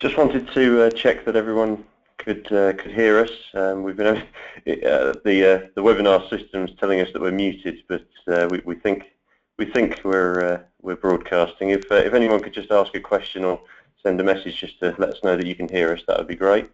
Just wanted to check that everyone could hear us. We've been the webinar system's telling us that we're muted, but we think we're broadcasting. If anyone could just ask a question or send a message just to let us know that you can hear us, that would be great.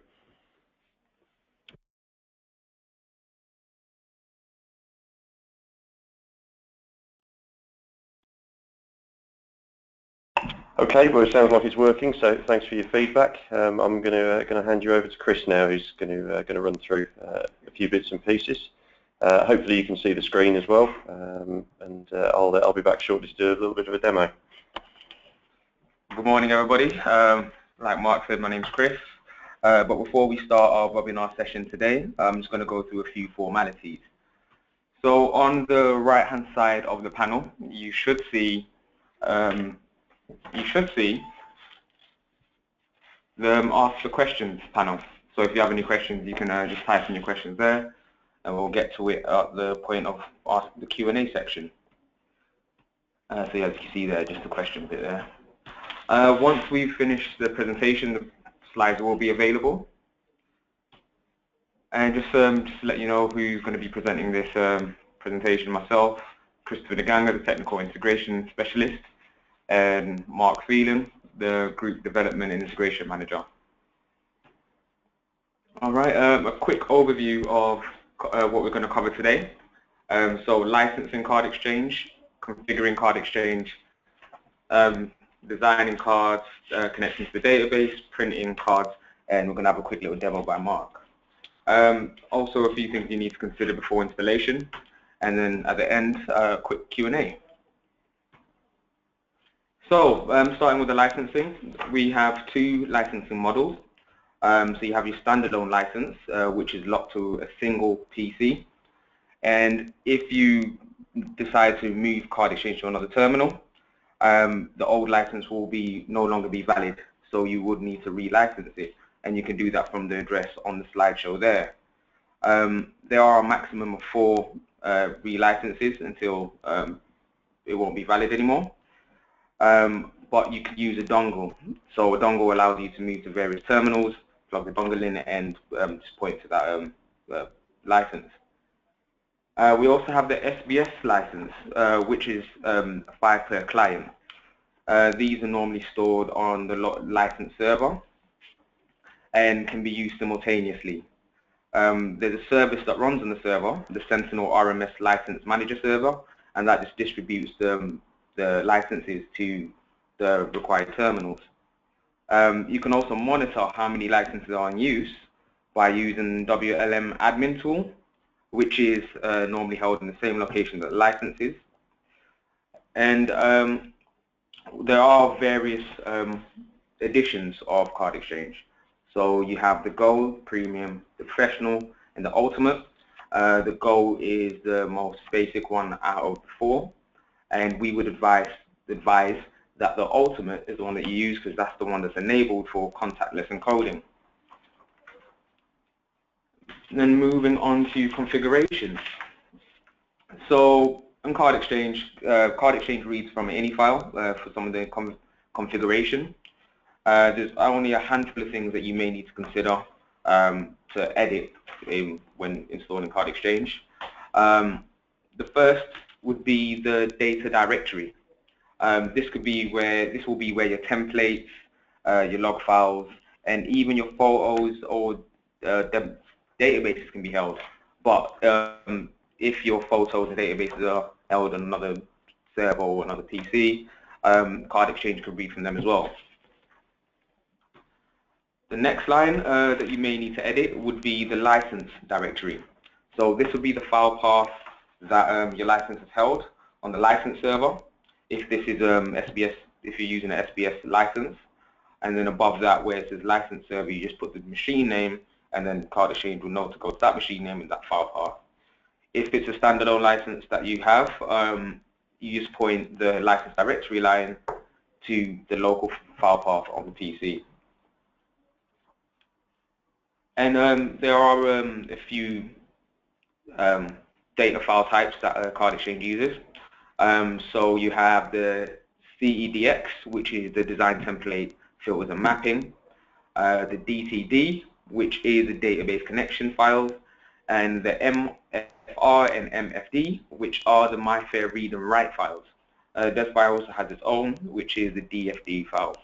Okay, well it sounds like it's working, so thanks for your feedback. I'm going to hand you over to Chris now, who's going to run through a few bits and pieces. Hopefully you can see the screen as well, and I'll be back shortly to do a little bit of a demo. Good morning, everybody. Like Mark said, my name's Chris. But before we start our webinar session today, I'm just going to go through a few formalities. So on the right-hand side of the panel, you should see the Ask the Questions panel. So if you have any questions, you can just type in your questions there, and we'll get to it at the point of the Q&A section. So yeah, as you can see there, just the question bit there. Once we've finished the presentation, the slides will be available. And just to let you know who's going to be presenting this presentation, myself, Christopher DeGanga, the Technical Integration Specialist, and Mark Phelan, the Group Development and Integration Manager. All right, a quick overview of what we're going to cover today. So licensing card exchange, configuring card exchange, designing cards, connecting to the database, printing cards, and we're going to have a quick little demo by Mark. Also a few things you need to consider before installation, and then at the end, a quick Q&A. So starting with the licensing, we have two licensing models. So you have your standalone license, which is locked to a single PC. And if you decide to move card exchange to another terminal, the old license will no longer be valid. So you would need to relicense it. And you can do that from the address on the slideshow there. There are a maximum of 4 relicenses until it won't be valid anymore. But you could use a dongle. So a dongle allows you to move to various terminals, plug the dongle in, and just point to that license. We also have the SBS license, which is 5 per client. These are normally stored on the license server and can be used simultaneously. There's a service that runs on the server, the Sentinel RMS License Manager server, and that just distributes the licenses to the required terminals. You can also monitor how many licenses are in use by using WLM admin tool, which is normally held in the same location that the license is. And there are various editions of Card Exchange. So you have the Gold, Premium, the Professional, and the Ultimate. The Gold is the most basic one out of the 4. And we would advise that the Ultimate is the one that you use because that's the one that's enabled for contactless encoding. Then moving on to configuration. So in Card Exchange reads from any file for some of the configuration. There's only a handful of things that you may need to consider to edit when installing Card Exchange. The first would be the data directory. This will be where your templates, your log files, and even your photos or databases can be held. But if your photos and databases are held on another server or another PC, Card Exchange can read from them as well. The next line that you may need to edit would be the license directory. So this would be the file path that your license is held on the license server. If this is SBS, if you're using an SBS license, and then above that where it says license server, you just put the machine name, and then Card Exchange will know to go to that machine name and that file path. If it's a standalone license that you have, you just point the license directory line to the local file path on the PC. And there are a few data file types that Card Exchange uses. So you have the CEDX, which is the design template filters and mapping. the DTD, which is the database connection files, and the MFR and MFD, which are the MyFair read and write files. This file also has its own, which is the DFD file.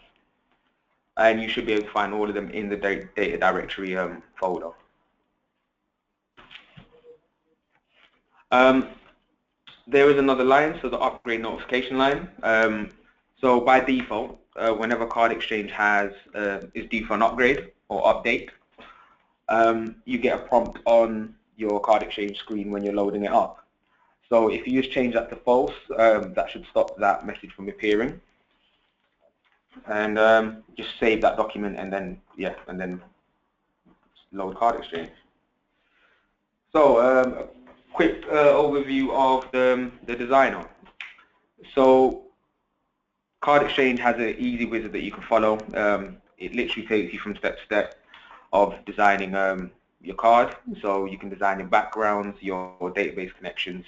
And you should be able to find all of them in the data directory folder. There is another line, so the upgrade notification line. So by default, whenever CardExchange is due for an upgrade or update, you get a prompt on your CardExchange screen when you're loading it up. So if you just change that to false, that should stop that message from appearing. And just save that document and then load CardExchange. So quick overview of the designer. So CardExchange has an easy wizard that you can follow. It literally takes you from step to step of designing your card. So you can design your backgrounds, your database connections,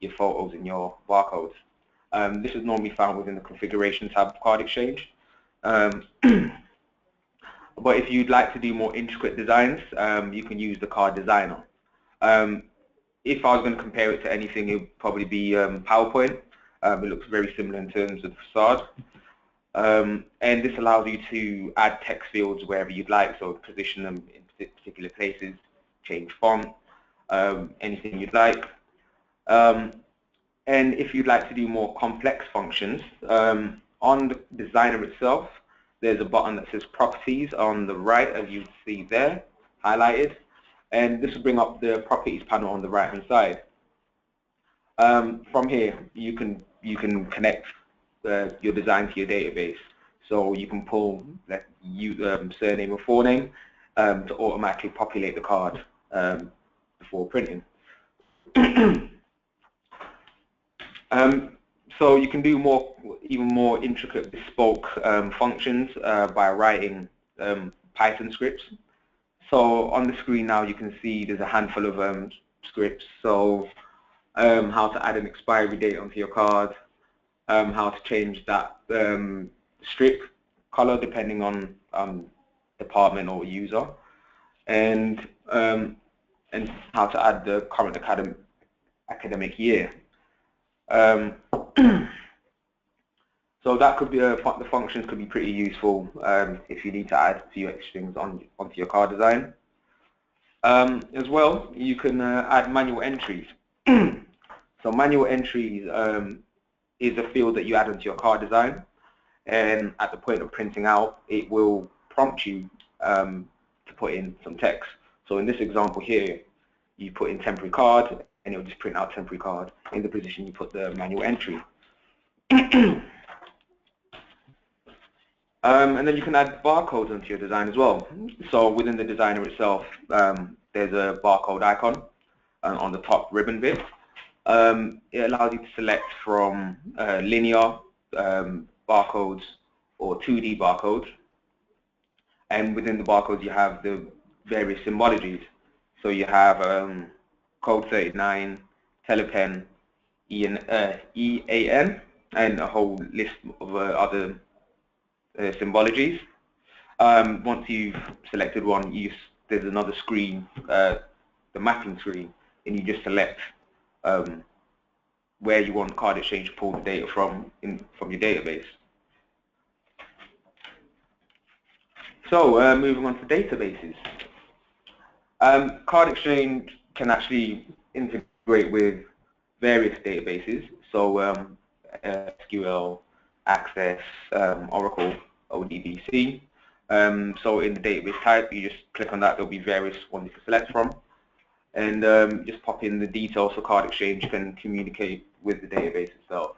your photos, and your barcodes. This is normally found within the configuration tab of CardExchange. But if you'd like to do more intricate designs, you can use the card designer. If I was going to compare it to anything, it would probably be PowerPoint. It looks very similar in terms of the facade. And this allows you to add text fields wherever you'd like, so position them in particular places, change font, anything you'd like. And if you'd like to do more complex functions, on the designer itself, there's a button that says Properties on the right, as you see there, highlighted. And this will bring up the Properties panel on the right-hand side. From here, you can connect your design to your database. So you can pull surname or forename to automatically populate the card before printing. So you can do even more intricate bespoke functions by writing Python scripts. So on the screen now you can see there's a handful of scripts. So how to add an expiry date onto your card, how to change that strip color depending on department or user, and how to add the current academic year. So that could be the functions could be pretty useful if you need to add a few extra things onto your card design. As well, you can add manual entries. So manual entries is a field that you add into your card design, and at the point of printing out, it will prompt you to put in some text. So in this example here, you put in temporary card, and it will just print out temporary card in the position you put the manual entry. And then you can add barcodes onto your design as well. So within the designer itself, there's a barcode icon on the top ribbon bit. It allows you to select from linear barcodes or 2D barcodes. And within the barcodes, you have the various symbologies. So you have code 39, telepen, EAN, and a whole list of other symbologies. Once you've selected one, there's another screen, the mapping screen, and you just select where you want CardExchange to pull the data from your database. So moving on to databases. CardExchange can actually integrate with various databases, so SQL, Access, Oracle, ODBC. So in the database type, you just click on that. There'll be various ones you can select from, and just pop in the details so CardExchange can communicate with the database itself.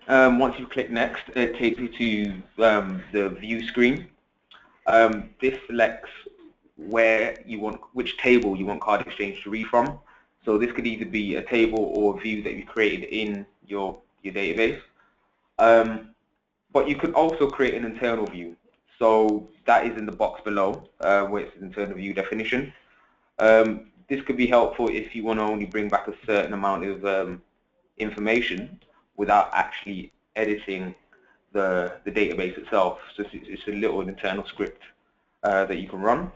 Once you click next, it takes you to the view screen. This selects which table you want CardExchange to read from. So this could either be a table or a view that you created in your database. But you could also create an internal view. So that is in the box below where it says internal view definition. This could be helpful if you want to only bring back a certain amount of information without actually editing the database itself. So it's a little internal script that you can run.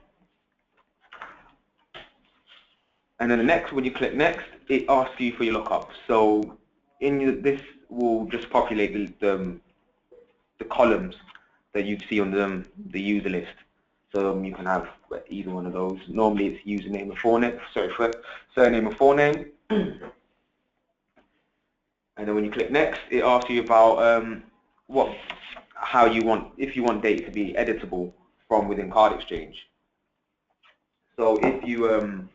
And then when you click next, it asks you for your lookup. So this will just populate the columns that you'd see on the user list. So you can have either one of those. Normally it's username and forename, surname and forename. And then when you click next, it asks you about if you want data to be editable from within CardExchange. So if you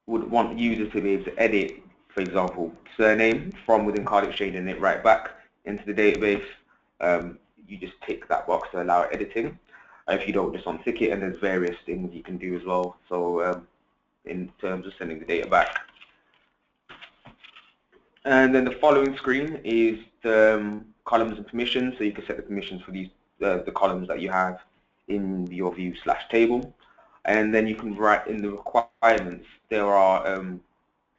would want users to be able to edit, for example, surname from within CardExchange and it right back into the database, you just tick that box to allow editing. If you don't, just untick it, and there's various things you can do as well. So in terms of sending the data back. And then the following screen is the columns and permissions. So you can set the permissions for these the columns that you have in your view/table. And then you can write in the requirements. There are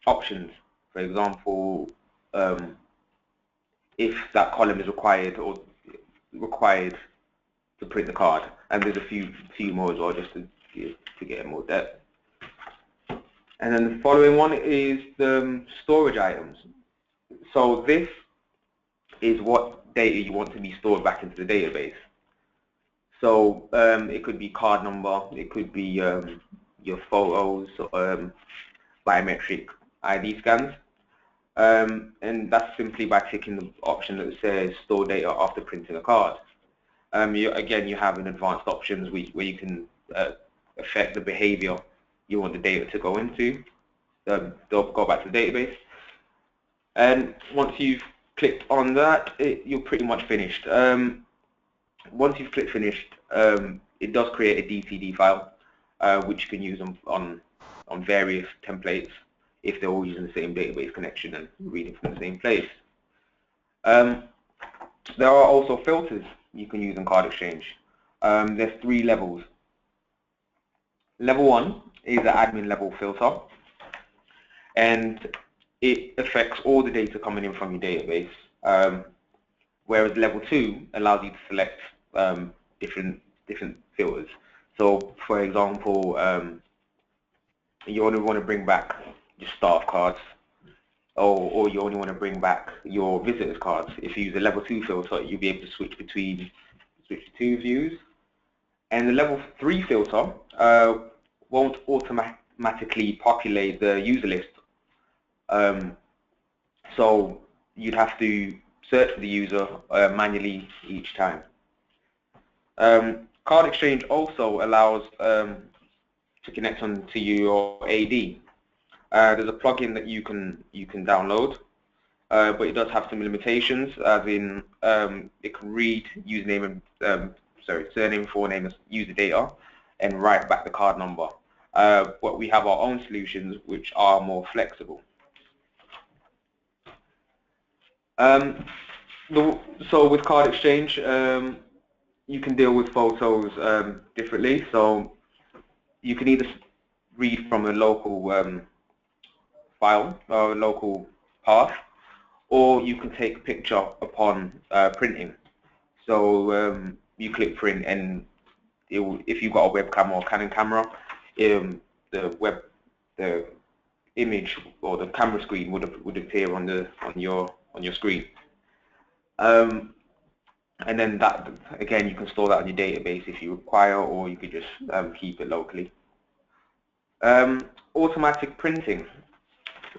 options. For example, if that column is required to print the card, and there's a few more as well, just to get more depth. And then the following one is the storage items. So this is what data you want to be stored back into the database. So it could be card number, it could be your photos, biometric ID scans, and that's simply by clicking the option that says store data after printing a card. Again, you have an advanced options where you can affect the behavior you want the data to go into. They'll go back to the database. And once you've clicked on that, you're pretty much finished. Once you've clicked finished, it does create a DTD file, which you can use on various templates if they're all using the same database connection and reading from the same place. There are also filters you can use in CardExchange. There's 3 levels. Level 1 is an admin level filter, and it affects all the data coming in from your database. Whereas level 2 allows you to select different filters. So, for example, you only want to bring back your staff cards, or you only want to bring back your visitors cards. If you use a level 2 filter, you'll be able to switch between 2 views. And the level 3 filter won't automatically populate the user list. So you'd have to search for the user manually each time. CardExchange also allows to connect onto your AD. There's a plugin that you can download, but it does have some limitations, as in it can read username and surname, forename, user data, and write back the card number. But we have our own solutions which are more flexible. So with CardExchange, you can deal with photos differently. So you can either read from a local file or a local path, or you can take a picture upon printing. So you click print, and if you've got a webcam or Canon camera, the image or the camera screen would appear on your screen. And then that, again, you can store that on your database if you require, or you could just keep it locally. Automatic printing.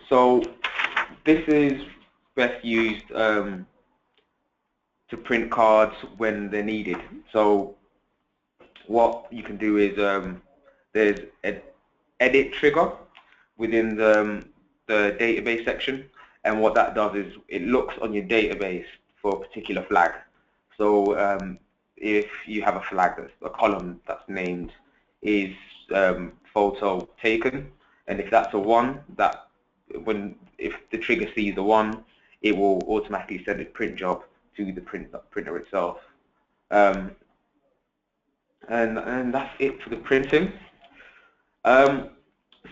So this is best used to print cards when they're needed. So what you can do is there's an edit trigger within the database section, and what that does is it looks on your database for a particular flag. So if you have a flag, that's a column that's named is photo taken, and if that's a 1, if the trigger sees the 1, it will automatically send a print job to the printer itself. And that's it for the printing.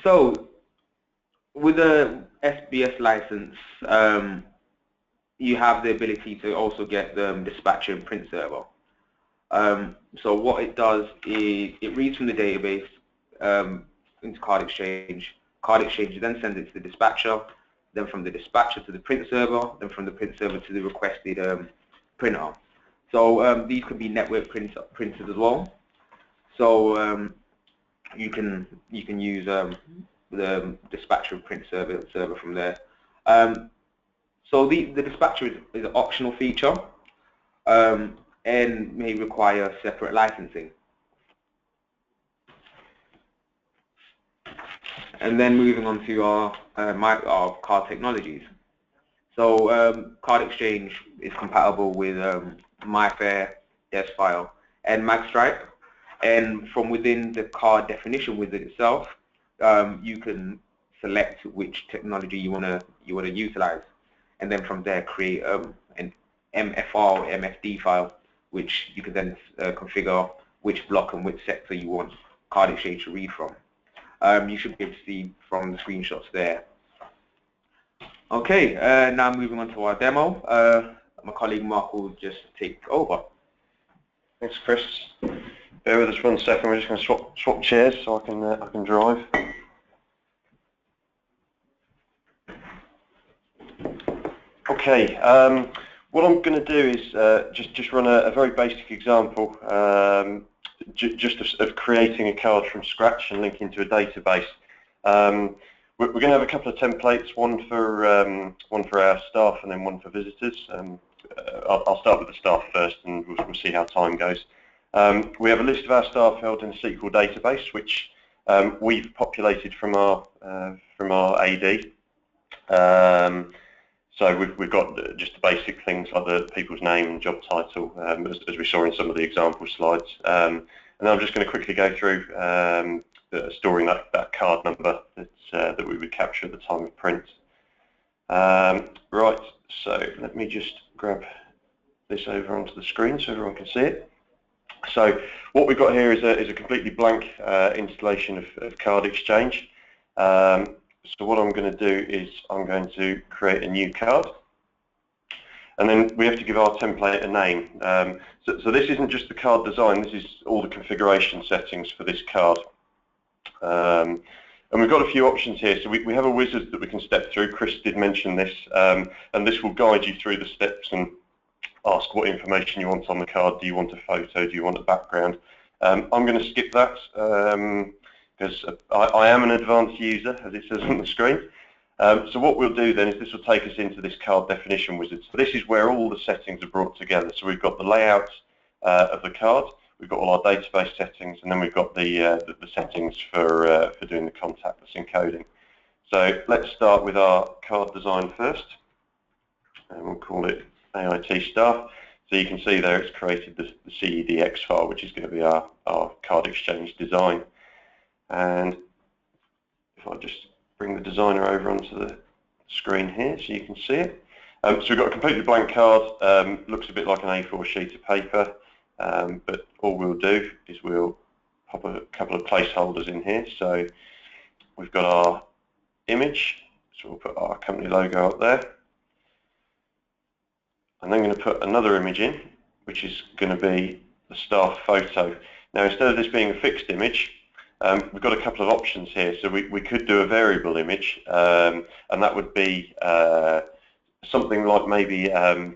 So with a SBS license, you have the ability to also get the dispatcher and print server. So what it does is it reads from the database into CardExchange. CardExchange then sends it to the dispatcher, then from the dispatcher to the print server, then from the print server to the requested printer. So these could be network printers as well. So you can use the dispatcher and print server from there. So the dispatcher is an optional feature and may require separate licensing. And then moving on to our MyCar Technologies. So CardExchange is compatible with MyFair, DeskFile, and MagStripe. And from within the card definition wizard itself, you can select which technology you want to utilize, and then from there create an MFR or MFD file, which you can then configure which block and which sector you want CardExchange to read from. You should be able to see from the screenshots there. Okay, now moving on to our demo. My colleague Mark will just take over. Thanks, Chris. Bear with us 1 second. We're just going to swap chairs so I can drive. Okay. What I'm going to do is just run a very basic example, just of creating a card from scratch and linking to a database. We're going to have a couple of templates, one for our staff and then one for visitors. I'll start with the staff first, and we'll see how time goes. We have a list of our staff held in a SQL database, which we've populated from our AD. So we've got just the basic things like the people's name and job title, as we saw in some of the example slides. And I'm just going to quickly go through storing that card number that we would capture at the time of print. Right, so let me just grab this over onto the screen so everyone can see it. So what we've got here is a completely blank installation of CardExchange. So what I'm going to do is I'm going to create a new card, and then we have to give our template a name. So this isn't just the card design, this is all the configuration settings for this card. And we've got a few options here. So we have a wizard that we can step through. Chris did mention this, and this will guide you through the steps and ask what information you want on the card. Do you want a photo? Do you want a background? I'm going to skip that because I am an advanced user, as it says on the screen. So what we'll do then is this will take us into this card definition wizard. So this is where all the settings are brought together. So we've got the layout of the card, we've got all our database settings, and then we've got the settings for doing the contactless encoding. So let's start with our card design first, and we'll call it AIT staff. So you can see there it's created the CEDX file, which is going to be our CardExchange design. And if I just bring the designer over onto the screen here so you can see it. So we've got a completely blank card, looks a bit like an A4 sheet of paper, but all we'll do is we'll pop a couple of placeholders in here. So we've got our image, so we'll put our company logo up there. I'm then going to put another image in, which is going to be the staff photo. Now instead of this being a fixed image, we've got a couple of options here. So we could do a variable image, and that would be something like maybe a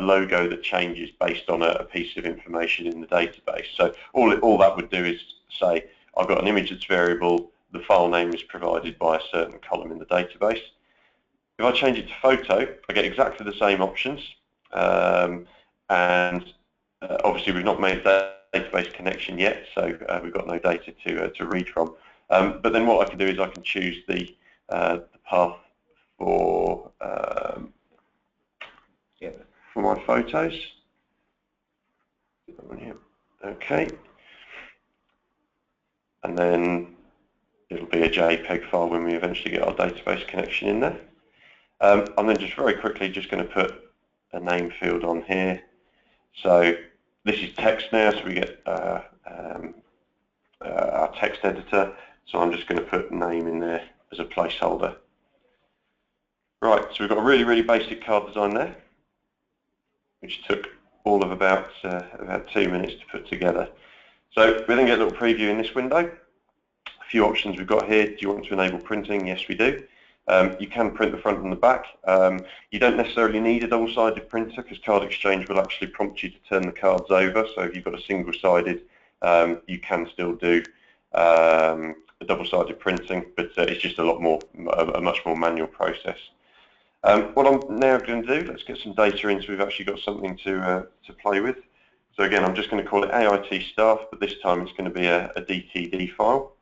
logo that changes based on a piece of information in the database. So all that would do is say, I've got an image that's variable, the file name is provided by a certain column in the database. If I change it to photo, I get exactly the same options, and obviously we've not made that database connection yet, so we've got no data to read from. But then what I can do is I can choose the path for my photos. Okay, and then it'll be a JPEG file when we eventually get our database connection in there. I'm then just very quickly just going to put a name field on here. So this is text now, so we get our text editor. So I'm just going to put name in there as a placeholder. Right, so we've got a really basic card design there. which took all of about 2 minutes to put together. So we then get a little preview in this window. A few options we've got here. Do you want to enable printing? Yes, we do. You can print the front and the back. You don't necessarily need a double-sided printer because CardExchange will actually prompt you to turn the cards over. So if you've got a single-sided, you can still do the double-sided printing, but it's just a much more manual process. What I'm now going to do, let's get some data in so we've actually got something to play with. So again, I'm just going to call it AIT staff, but this time it's going to be a DTD file.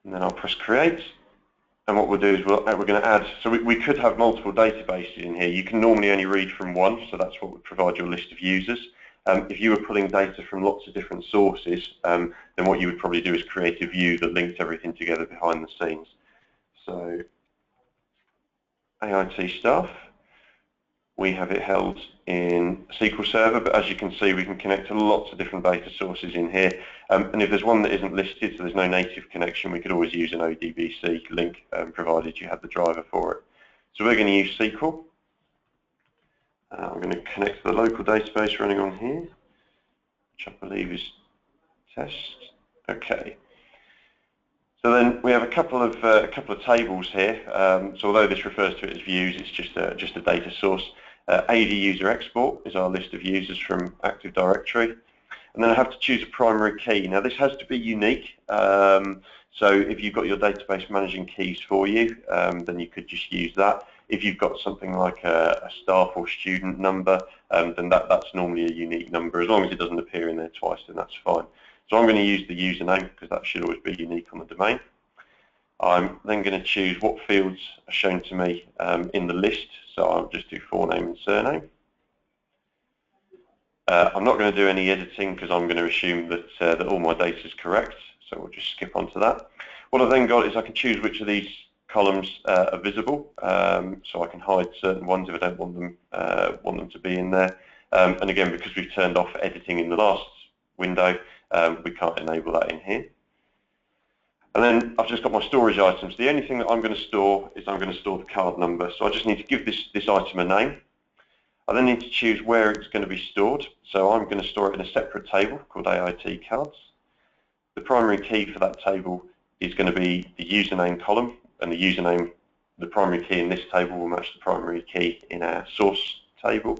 And then I'll press create. And what we'll do is we're going to add, so we could have multiple databases in here. You can normally only read from one, so that's what would provide your list of users. If you were pulling data from lots of different sources, then what you would probably do is create a view that links everything together behind the scenes. So AIT staff, we have it held in SQL Server, but as you can see, we can connect to lots of different data sources in here. And if there's one that isn't listed, so there's no native connection, we could always use an ODBC link, provided you had the driver for it. So we're going to use SQL. I'm going to connect to the local database running on here, which I believe is test. Okay. So then we have a couple of tables here. So although this refers to it as views, it's just a data source. AD user export is our list of users from Active Directory. And then I have to choose a primary key. Now this has to be unique. So if you've got your database managing keys for you, then you could just use that. If you've got something like a staff or student number, then that's normally a unique number. As long as it doesn't appear in there twice, then that's fine. So I'm going to use the username because that should always be unique on the domain. I'm then going to choose what fields are shown to me in the list. So I'll just do forename and surname. I'm not going to do any editing because I'm going to assume that all my data is correct. So we'll just skip on to that. What I've then got is I can choose which of these columns are visible. So I can hide certain ones if I don't want them to be in there. And again, because we've turned off editing in the last window, we can't enable that in here. And then I've just got my storage items. The only thing that I'm going to store is I'm going to store the card number. So I just need to give this item a name. I then need to choose where it's going to be stored. So I'm going to store it in a separate table called AIT cards. The primary key for that table is going to be the username column, and the primary key in this table will match the primary key in our source table.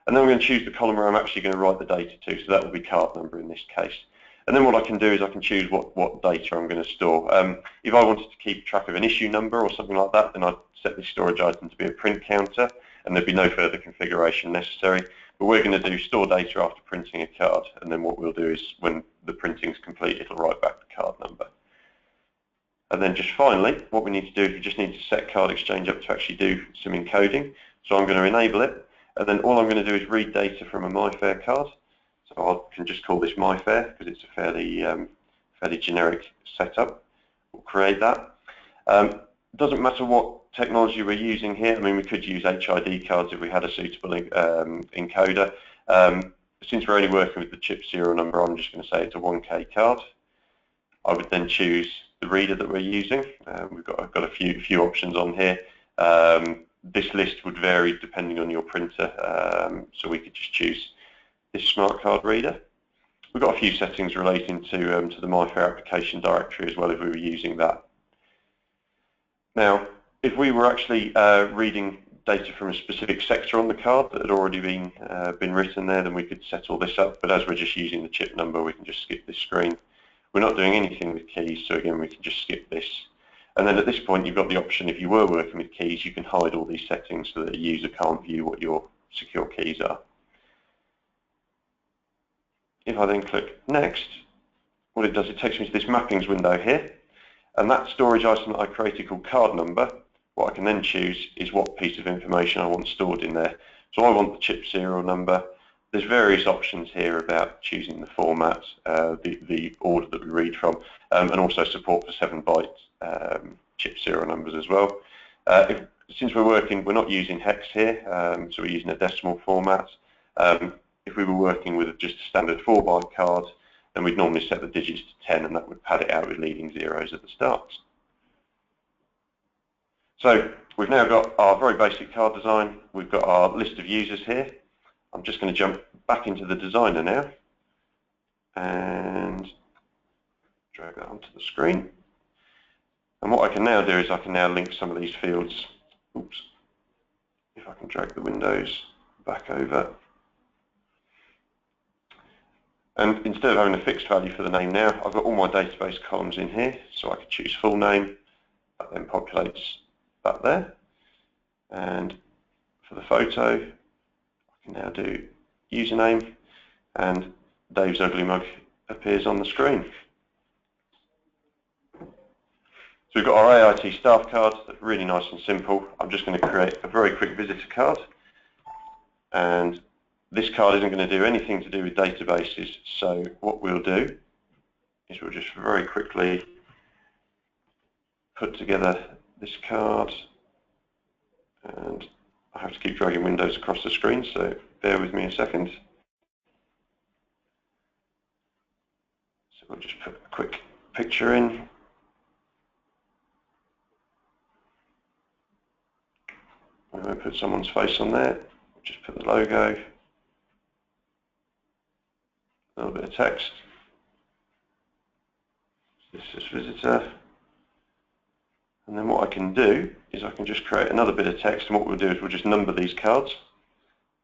And then I'm going to choose the column where I'm actually going to write the data to, so that will be card number in this case. And then what I can do is I can choose what data I'm going to store. If I wanted to keep track of an issue number or something like that, then I'd set this storage item to be a print counter, and there'd be no further configuration necessary. But we're going to do store data after printing a card, and then what we'll do is when the printing's complete, it'll write back the card number. And then just finally, what we need to do is we just need to set CardExchange up to actually do some encoding. So I'm going to enable it, and then all I'm going to do is read data from a MyFair card. So I can just call this MyFair because it's a fairly generic setup. We'll create that. It doesn't matter what technology we're using here. I mean, we could use HID cards if we had a suitable encoder. Since we're only working with the chip serial number, I'm just going to say it's a 1K card. I would then choose the reader that we're using. I've got a few options on here. This list would vary depending on your printer, so we could just choose this smart card reader. We've got a few settings relating to the MyFair application directory as well if we were using that. Now, if we were actually reading data from a specific sector on the card that had already been written there, then we could set all this up. But as we're just using the chip number, we can just skip this screen. We're not doing anything with keys, so again, we can just skip this. And then at this point, you've got the option, if you were working with keys, you can hide all these settings so that a user can't view what your secure keys are. If I then click Next, what it does, it takes me to this mappings window here, and that storage item that I created called card number, what I can then choose is what piece of information I want stored in there. So I want the chip serial number. There's various options here about choosing the format, the order that we read from, and also support for 7-byte chip serial numbers as well. Since we're not using hex here, so we're using a decimal format. If we were working with just a standard 4-byte card, then we'd normally set the digits to 10, and that would pad it out with leading zeros at the start. So we've now got our very basic card design. We've got our list of users here. I'm just going to jump back into the designer now and drag that onto the screen. And what I can now do is I can now link some of these fields. Oops. If I can drag the windows back over. And instead of having a fixed value for the name now, I've got all my database columns in here. So I could choose full name. That then populates that there. And for the photo, I can now do username, and Dave's Ugly Mug appears on the screen. So we've got our AIT staff card, that's really nice and simple. I'm just going to create a very quick visitor card, and this card isn't going to do anything to do with databases. So what we'll do is we'll just very quickly put together this card, and I have to keep dragging windows across the screen, so bear with me a second. So we'll just put a quick picture in. I'm going to put someone's face on there, just put the logo, a little bit of text. This is visitor. And then what I can do is I can just create another bit of text, and what we'll do is we'll just number these cards,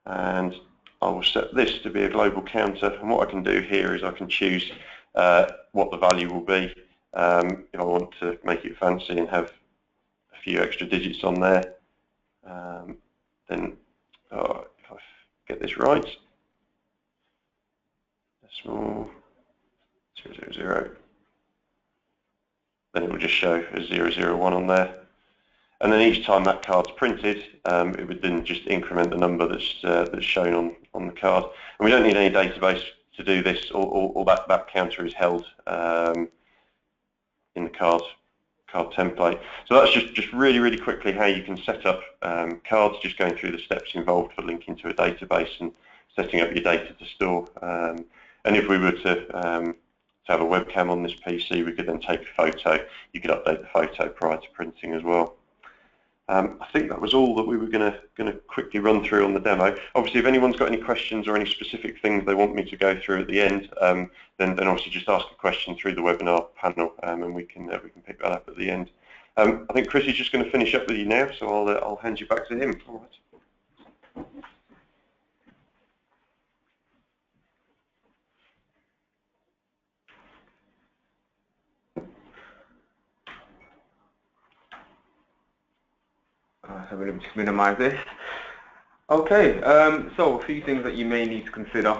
and I will set this to be a global counter. And what I can do here is I can choose what the value will be. If I want to make it fancy and have a few extra digits on there, then if I get this right, decimal 000, then it will just show a 001 on there. And then each time that card's printed, it would then just increment the number that's shown on the card. And we don't need any database to do this. All that counter is held in the card template. So that's just really quickly how you can set up cards, just going through the steps involved for linking to a database and setting up your data to store. And if we were to have a webcam on this PC, we could then take a photo. You could update the photo prior to printing as well. I think that was all that we were going to quickly run through on the demo. Obviously, if anyone's got any questions or any specific things they want me to go through at the end, then obviously just ask a question through the webinar panel, and we can pick that up at the end. I think Chris is just going to finish up with you now, so I'll hand you back to him. All right. So we'll just minimize this. Okay, so a few things that you may need to consider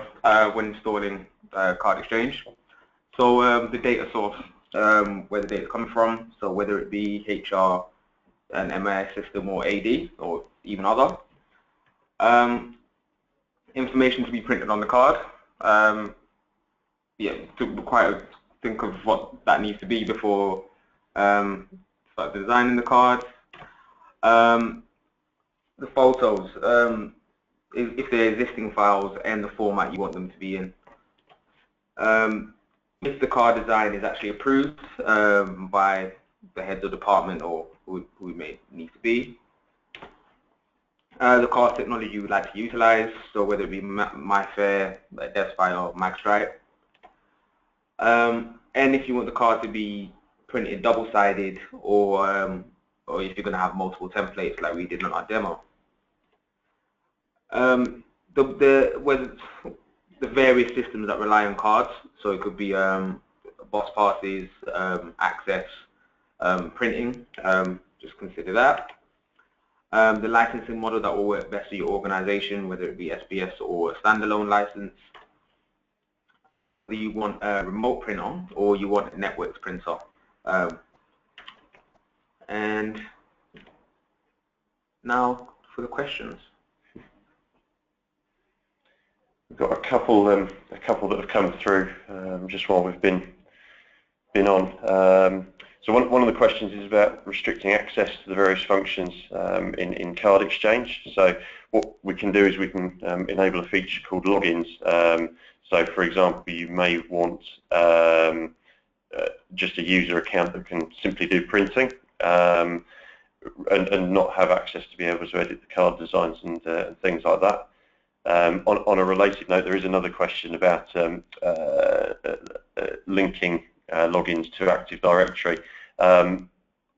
when installing CardExchange. So the data source, where the data is coming from, so whether it be HR, an MIS system, or AD, or even other. Information to be printed on the card. Yeah, to quite think of what that needs to be before start designing the card. The photos, if they're existing files and the format you want them to be in. If the card design is actually approved by the heads of department or who it may need to be. The card technology you would like to utilize, so whether it be MyFair, DevSpy, or MagStripe. And if you want the card to be printed double-sided, or if you're going to have multiple templates like we did on our demo. The various systems that rely on cards, so it could be boss passes, access, printing, just consider that. The licensing model that will work best for your organization, whether it be SBS or a standalone license. Whether you want a remote printer or you want a network printer. And now for the questions. We've got a couple that have come through just while we've been on. So one of the questions is about restricting access to the various functions in CardExchange. So what we can do is we can enable a feature called logins. So for example, you may want just a user account that can simply do printing. and not have access to be able to edit the card designs and things like that. On a related note, there is another question about linking logins to Active Directory.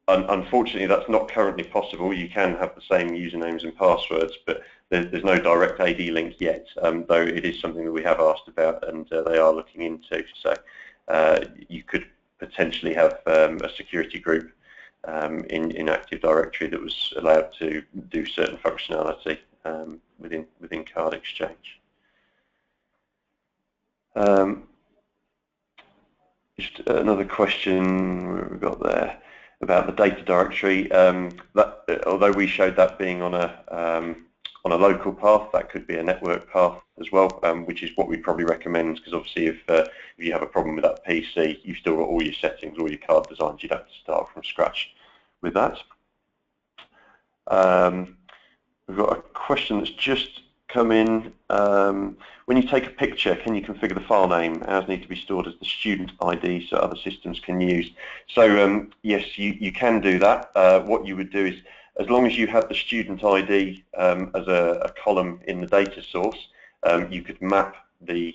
Unfortunately, that's not currently possible. You can have the same usernames and passwords, but there's no direct AD link yet, though it is something that we have asked about and they are looking into. So you could potentially have a security group in Active Directory that was allowed to do certain functionality within CardExchange. Just another question we've got there about the data directory. That, although we showed that being on a local path, that could be a network path as well, which is what we probably recommend, because obviously if you have a problem with that PC, you've still got all your settings, all your card designs. You'd have to start from scratch with that. We've got a question that's just come in. When you take a picture, can you configure the file name? Ours need to be stored as the student ID so other systems can use. So yes, you can do that. What you would do is, as long as you have the student ID as a column in the data source, you could map the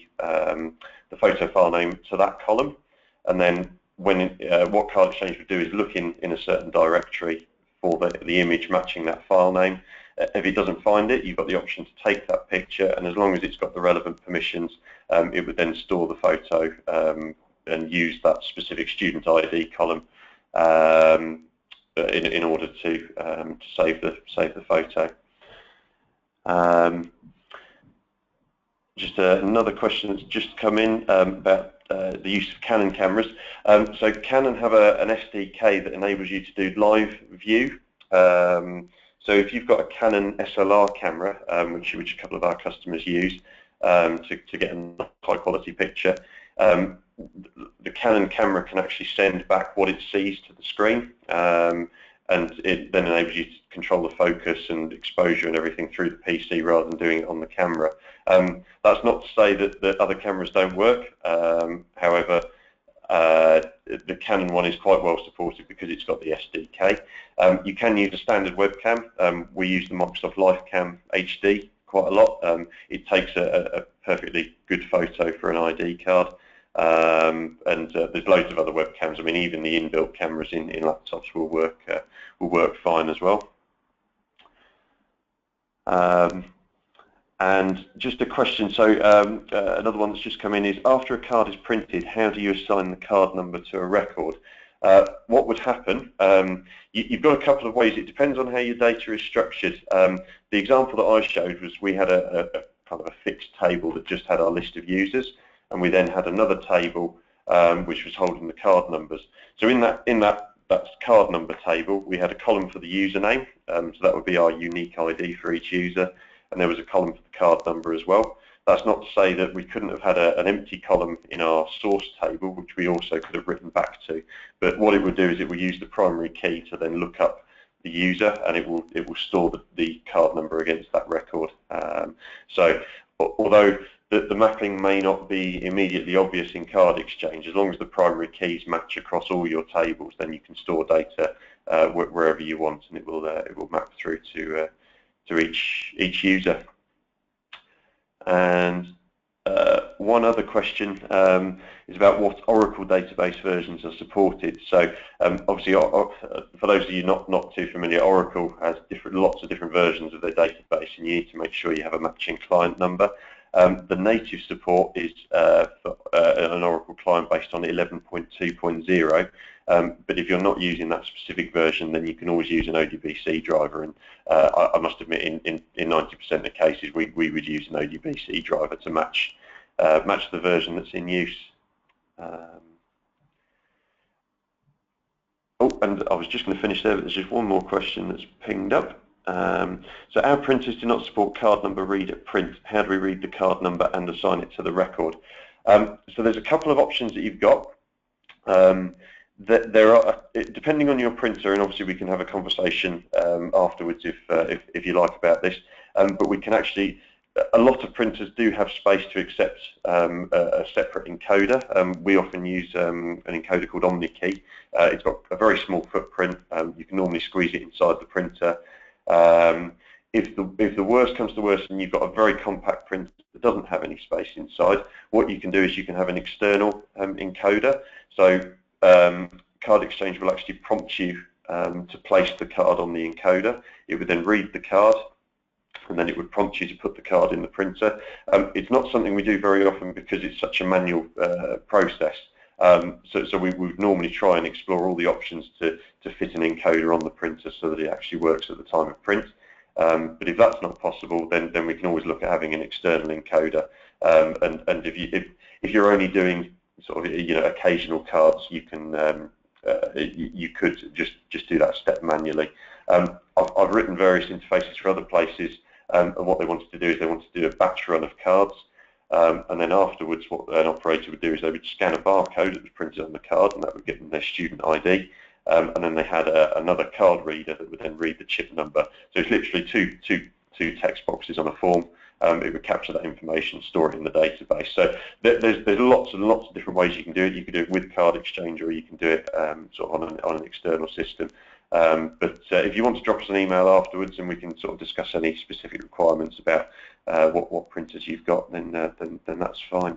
photo file name to that column, and then when what CardExchange would do is look in a certain directory for the image matching that file name. If it doesn't find it, you've got the option to take that picture, and as long as it's got the relevant permissions, it would then store the photo and use that specific student ID column in order to save the photo. Just another question that's just come in about the use of Canon cameras. So Canon have an SDK that enables you to do live view. So if you've got a Canon SLR camera, which a couple of our customers use to get a high quality picture, the Canon camera can actually send back what it sees to the screen, and it then enables you to control the focus and exposure and everything through the PC rather than doing it on the camera. That's not to say that other cameras don't work. However, the Canon one is quite well supported because it's got the SDK. You can use a standard webcam. We use the Microsoft LifeCam HD quite a lot. It takes a perfectly good photo for an ID card, and there's loads of other webcams. I mean, even the inbuilt cameras in laptops will work fine as well. And just a question, so another one that's just come in is, after a card is printed, how do you assign the card number to a record? What would happen, you've got a couple of ways. It depends on how your data is structured. The example that I showed was we had a kind of a fixed table that just had our list of users, and we then had another table which was holding the card numbers. So in that card number table, we had a column for the username, so that would be our unique ID for each user, and there was a column for the card number as well. That's not to say that we couldn't have had an empty column in our source table, which we also could have written back to. But what it would do is it will use the primary key to then look up the user, and it will store the card number against that record. So although the mapping may not be immediately obvious in CardExchange, as long as the primary keys match across all your tables, then you can store data wherever you want, and it will map through to each user. And one other question is about what Oracle database versions are supported. So obviously, for those of you not too familiar, Oracle has lots of different versions of their database, and you need to make sure you have a matching client number. The native support is for an Oracle client based on 11.2.0, but if you're not using that specific version, then you can always use an ODBC driver, and I must admit in 90% of the cases we would use an ODBC driver to match the version that's in use. Oh, and I was just going to finish there, but there's just one more question that's pinged up. So our printers do not support card number read at print. How do we read the card number and assign it to the record? So there's a couple of options that you've got. There are, depending on your printer, and obviously we can have a conversation afterwards if you like about this. But we can actually a lot of printers do have space to accept a separate encoder. We often use an encoder called OmniKey. It's got a very small footprint. You can normally squeeze it inside the printer. If the worst comes to worst and you've got a very compact printer that doesn't have any space inside, what you can do is you can have an external encoder. So CardExchange will actually prompt you to place the card on the encoder. It would then read the card, and then it would prompt you to put the card in the printer. It's not something we do very often because it's such a manual process. So we would normally try and explore all the options to fit an encoder on the printer so that it actually works at the time of print. But if that's not possible, then we can always look at having an external encoder. And if you're only doing sort of occasional cards, you can you could just do that step manually. I've written various interfaces for other places, and what they wanted to do is they wanted to do a batch run of cards, and then afterwards what an operator would do is they would scan a barcode that was printed on the card, and that would give them their student ID, and then they had another card reader that would then read the chip number. So it's literally two text boxes on a form. It would capture that information, store it in the database. So there's lots and lots of different ways you can do it. You can do it with CardExchange, or you can do it sort of on an external system. But if you want to drop us an email afterwards, and we can sort of discuss any specific requirements about what printers you've got, then that's fine.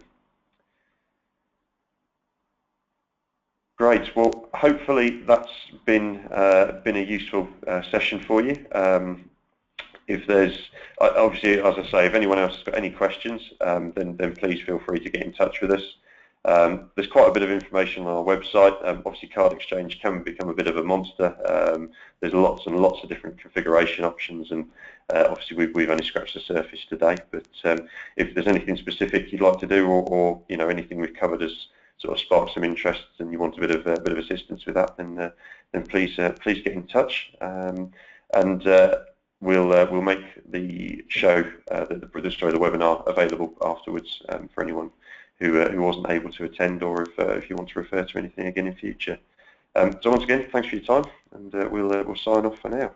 Great. Well, hopefully that's been a useful session for you. If there's, obviously, as I say, if anyone else has got any questions, then please feel free to get in touch with us. There's quite a bit of information on our website. Obviously, CardExchange can become a bit of a monster. There's lots and lots of different configuration options, and obviously we've only scratched the surface today. But if there's anything specific you'd like to do, or anything we've covered has sort of sparked some interest, and you want a bit of assistance with that, then please get in touch. We'll make the show, the webinar, available afterwards for anyone who wasn't able to attend, or if you want to refer to anything again in future. So once again, thanks for your time, and we'll sign off for now.